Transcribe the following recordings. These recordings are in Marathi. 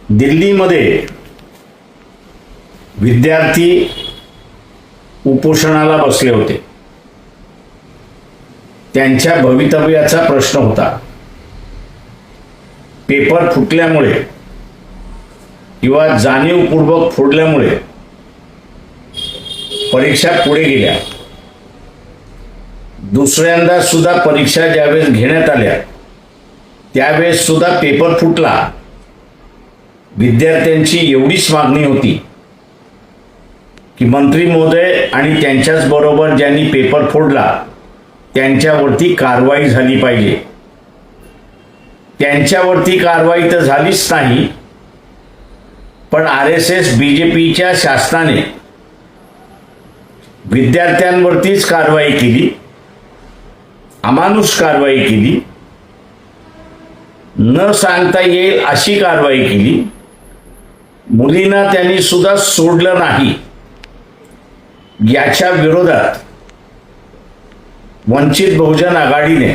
दिल्लीमध्ये विद्यार्थी उपोषणाला बसले होते. त्यांच्या भवितव्याचा प्रश्न होता. पेपर फुटल्यामुळे किंवा जाणीवपूर्वक फोडल्यामुळे परीक्षा पुढे गेल्या. दुसऱ्यांदा सुद्धा परीक्षा ज्यावेळेस घेण्यात आल्या त्यावेळेस सुद्धा पेपर फुटला. विद्यार्थ्यांची एवढीच मागणी होती की मंत्री महोदय आणि त्यांच्याच बरोबर ज्यांनी पेपर फोडला त्यांच्यावरती कारवाई झाली पाहिजे. त्यांच्यावरती कारवाई तर झालीच नाही, पण RSS BJPच्या शासनाने विद्यार्थ्यांवरतीच कारवाई केली, अमानुष कारवाई केली, न सांगता येईल अशी कारवाई केली. मुलींना त्यांनी सुद्धा सोडलं नाही. याच्या विरोधात वंचित बहुजन आघाडीने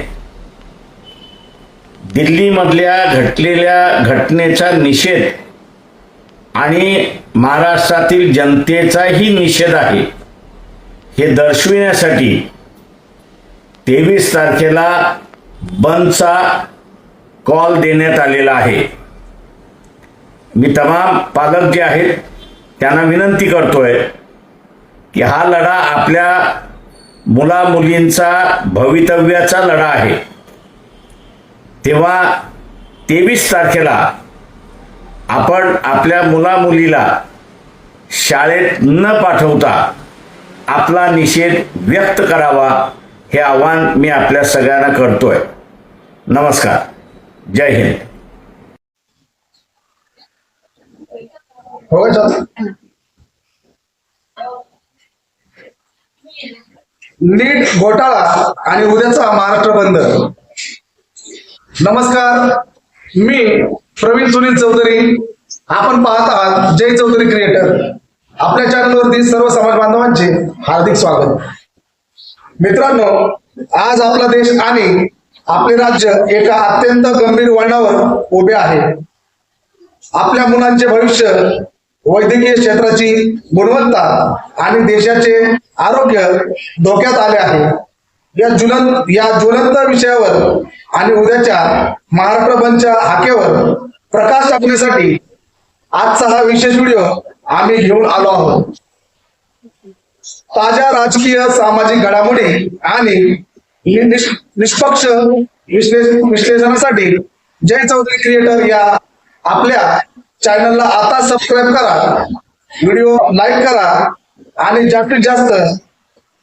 दिल्लीमधल्या घडलेल्या घटनेचा निषेध आणि महाराष्ट्रातील जनतेचाही निषेध आहे हे दर्शविण्यासाठी 23 तारखेला बंदचा कॉल देण्यात आलेला आहे. मी तमाम पालक जे आहेत त्यांना विनंती करतोय की हा लढा आपल्या मुला मुलींचा भवितव्याचा लढा आहे. तेव्हा 23 तारखेला आपण आपल्या मुला मुलीला शाळेत न पाठवता आपला निषेध व्यक्त करावा हे आवाहन मी आपल्या सगळ्यांना करतोय. नमस्कार. जय हिंद. नीट घोटाळा आणि उद्याचा महाराष्ट्र बंद. नमस्कार, मी प्रवीण सुनील चौधरी. आपण पाहत आहात जय चौधरी क्रिएटर. आपल्या चॅनलवरती सर्व समाज बांधवांचे हार्दिक स्वागत. मित्रांनो, आज आपला देश आणि आपले राज्य एका अत्यंत गंभीर वळणावर उभे आहे. आपल्या मुलांचे भविष्य, वैद्यकीय क्षेत्राची गुणवत्ता आणि देशाचे आरोग्य धोक्यात आले आहे. या ज्वलंत विषयावर आणि उद्याच्या महाराष्ट्र बंदच्या हाकेवर प्रकाश टाकण्यासाठी आजचा हा विशेष व्हिडिओ आम्ही घेऊन आलो आहोत. ताज्या राजकीय सामाजिक घडामोडी आणि निष्पक्ष विश्लेषणासाठी जय चौधरी क्रिएटर या आपल्या चॅनलला आता सबस्क्राईब करा, व्हिडिओ लाईक करा आणि जास्तीत जास्त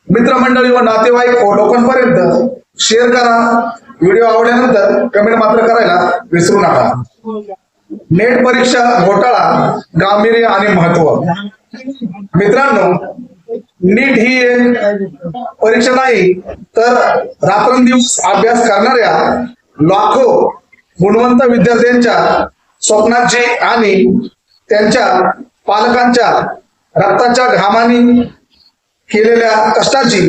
मित्रमंडळी व नातेवाईक व लोकांपर्यंत शेअर करा. व्हिडिओ आवडल्यानंतर कमेंट मात्र करायला विसरू नका. नेट परीक्षा घोटाळा, गांभीर्य आणि महत्व. मित्रांनो, नीट ही एक परीक्षा नाही तर रात्रंदिवस अभ्यास करणाऱ्या लाखो गुणवंत विद्यार्थ्यांच्या स्वप्नाची आणि त्यांच्या पालकांच्या रक्ताच्या घामाने केलेल्या कष्टाची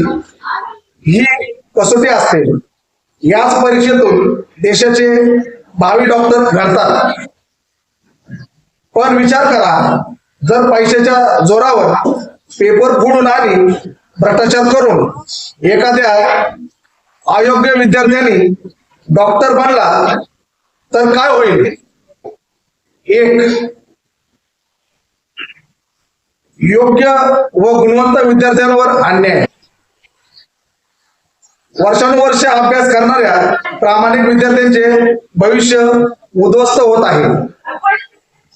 ही कसोटी असते. याच परीक्षेतून देशाचे भावी डॉक्टर घडतात. पण विचार करा, जर पैशाच्या जोरावर पेपर फोडून आणि भ्रष्टाचार करून एखाद्या अयोग्य विद्यार्थ्यांनी डॉक्टर बनला तर काय होईल? एक योग्य व गुणवंत विद्यार्थ्यांवर अन्याय. वर्षानुवर्ष अभ्यास करणाऱ्या प्रामाणिक विद्यार्थ्यांचे भविष्य उद्ध्वस्त होत आहे.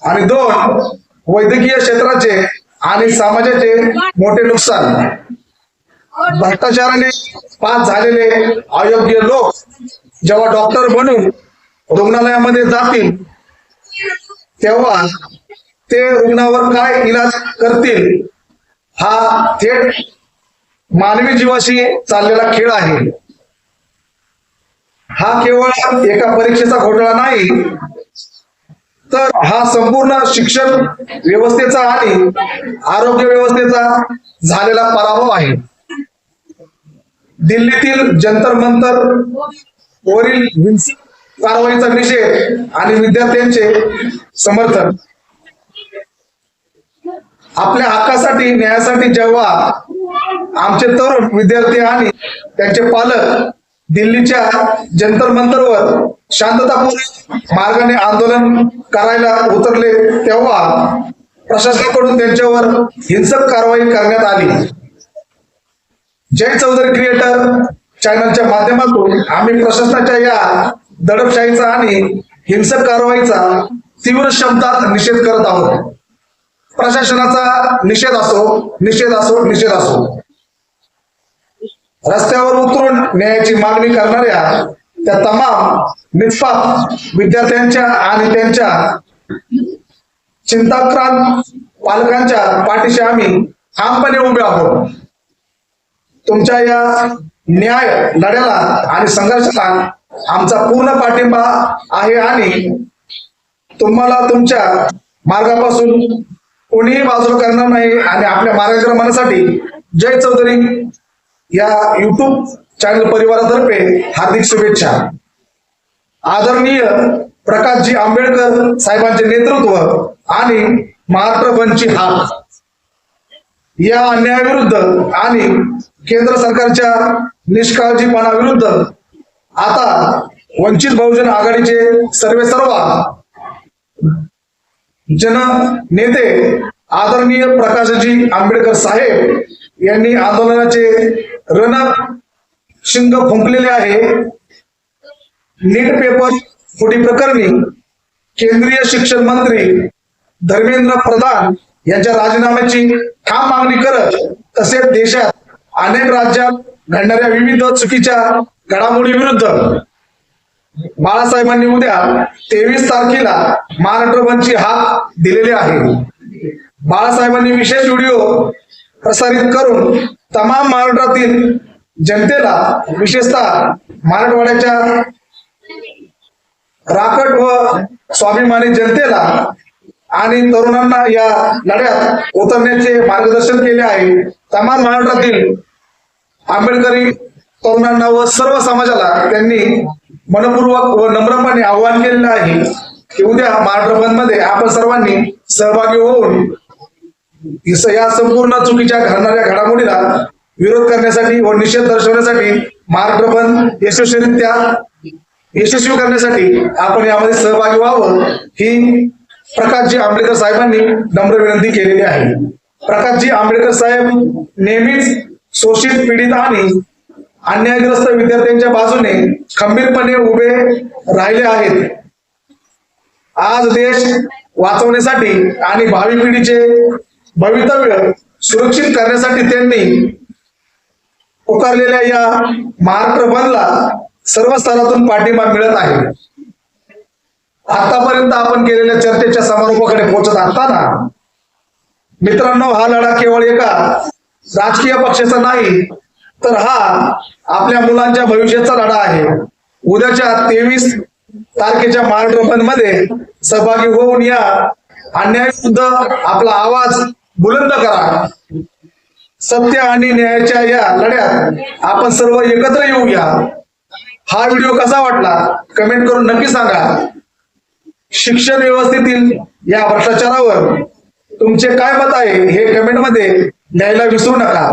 आणि दोन, वैद्यकीय क्षेत्राचे आणि समाजाचे मोठे नुकसान. भ्रष्टाचाराने पास झालेले अयोग्य लोक जेव्हा डॉक्टर बनून रुग्णालयामध्ये जातील तेव्हा ते रुग्णावर काय इलाज करतील हा थेट मानवी जीवाशी चाललेला खेळ आहे. हा केवळ एका परीक्षेचा घोटाळा नाही, तर हा संपूर्ण शिक्षण व्यवस्थेचा आणि आरोग्य व्यवस्थेचा झालेला पराभव आहे. दिल्लीतील जंतर मंतर वरील हिंसक कारवाईचा निषेध आणि विद्यार्थ्यांचे समर्थन. आपल्या हक्कासाठी न्यायासाठी जेव्हा आमचे तरुण विद्यार्थी आणि त्यांचे पालक दिल्लीच्या जंतर मंतरवर शांततापूर्ण मार्गाने आंदोलन करायला उतरले तेव्हा प्रशासनाकडून त्यांच्यावर हिंसक कारवाई करण्यात आली. जय चौधरी क्रिएटर चॅनलच्या माध्यमातून आम्ही प्रशासनाच्या या दडपशाहीचा आणि हिंसक कारवाईचा तीव्र शब्दात निषेध करत आहोत. प्रशासनाचा निषेध असो, निषेध असो, निषेध असो. रस्त्यावर उतरून न्यायाची मागणी करणाऱ्या त्या तमाम निष्पाप विद्यार्थ्यांच्या आणि त्यांच्या चिंताक्रांत पालकांच्या पाठीशी आम्ही ठामपणे उभे आहोत. तुमच्या या न्याय लढ्याला आणि संघर्षाला आमचा पूर्ण पाठिंबा आहे आणि तुम्हाला तुमच्या मार्गापासून कोणीही बाजूला करणार नाही आणि आपल्या मार्गक्रमणासाठी जय चौधरी या युट्यूब चॅनल परिवारातर्फे हार्दिक शुभेच्छा. आदरणीय प्रकाशजी आंबेडकर साहेबांचे नेतृत्व आणि महाराष्ट्र बंदची हाक या अन्यायाविरुद्ध आणि केंद्र सरकारच्या निष्काळजीपणाविरुद्ध आता वंचित बहुजन आघाडीचे सर्वेसर्वा जन नेते आदरणीय प्रकाशजी आंबेडकर साहेब यांनी आंदोलनाचे रणशिंग फुंकलेले आहे. नीट पेपर फुटी प्रकरणी केंद्रीय शिक्षण मंत्री धर्मेंद्र प्रधान यांच्या राजीनाम्याची ठाम मागणी करत तसेच देशात अनेक राज्यात घडणाऱ्या विविध चुकीच्या घडामोडी विरुद्ध बाळासाहेबांनी उद्या 23 तारखेला महाराष्ट्र बंदची हाक दिलेली आहे. बाळासाहेबांनी विशेष व्हिडिओ प्रसारित करून तमाम महाराष्ट्रातील जनतेला विशेषतः मराठवाड्याच्या राकट व स्वाभिमानी जनतेला आणि तरुणांना या लढ्यात उतरण्याचे मार्गदर्शन केले आहे. तमाम महाराष्ट्रातील आंबेडकरी तरुणांना व सर्व समाजाला त्यांनी मनपूर्वक व नम्रपणे आवाहन केलेलं आहे की उद्या महाराष्ट्र बंद मध्ये आपण सर्वांनी सहभागी होऊन या संपूर्ण चुकीच्या घडणाऱ्या घडामोडीला विरोध करण्यासाठी व निषेध दर्शवण्यासाठी महाराष्ट्र बंद यशस्वी करण्यासाठी आपण यामध्ये सहभागी व्हावं ही प्रकाशजी आंबेडकर साहेबांनी नम्र विनंती केलेली आहे. प्रकाशजी आंबेडकर साहेब नेहमीच शोषित पीडित आणि अन्यायग्रस्त विद्यार्थ्यांच्या बाजूने खंबीरपणे उभे राहिले आहेत. आज देश वाचवण्यासाठी आणि भावी पिढीचे भवितव्य सुरक्षित करण्यासाठी त्यांनी पुकारलेल्या या महाराष्ट्र बंदला सर्व स्तरातून पाठिंबा मिळत आहे. आतापर्यंत आपण केलेल्या चर्चेच्या समारोपाकडे पोहोचत असताना मित्रांनो, हा लढा केवळ एका राजकीय पक्षाचा नाही तर हा आपल्या मुलांच्या भविष्याचा लढा आहे. उद्याच्या 23 तारखेच्या महाराष्ट्र बंद मध्ये सहभागी होऊन या अन्यायाविरुद्ध आपला आवाज बुलंद करा. सत्य आणि न्यायाच्या या लढ्यात आपण सर्व एकत्र येऊया. हा व्हिडिओ कसा वाटला कमेंट करून नक्की सांगा. शिक्षण व्यवस्थेतील या भ्रष्टाचारावर तुमचे काय मत आहे हे कमेंट मध्ये लिहायला विसरू नका.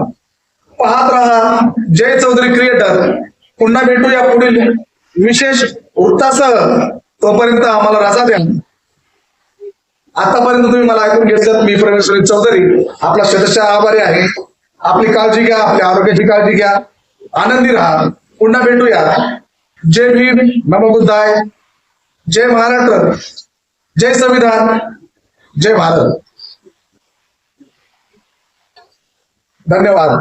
पाहत रहा जय चौधरी क्रिएटर. पुन्हा भेटूया पुढील विशेष वृत्तासह. तोपर्यंत आम्हाला रजा द्या. आतापर्यंत तुम्ही मला ऐकून घेतलं. मी प्रवीण सुनील चौधरी आपला शतशः आभारी आहे. आपली काळजी घ्या, आपल्या आरोग्याची काळजी घ्या, आनंदी राहा. पुन्हा भेटूया. जय भीम, नमो बुद्धाय, जय महाराष्ट्र, जय संविधान, जय भारत. धन्यवाद.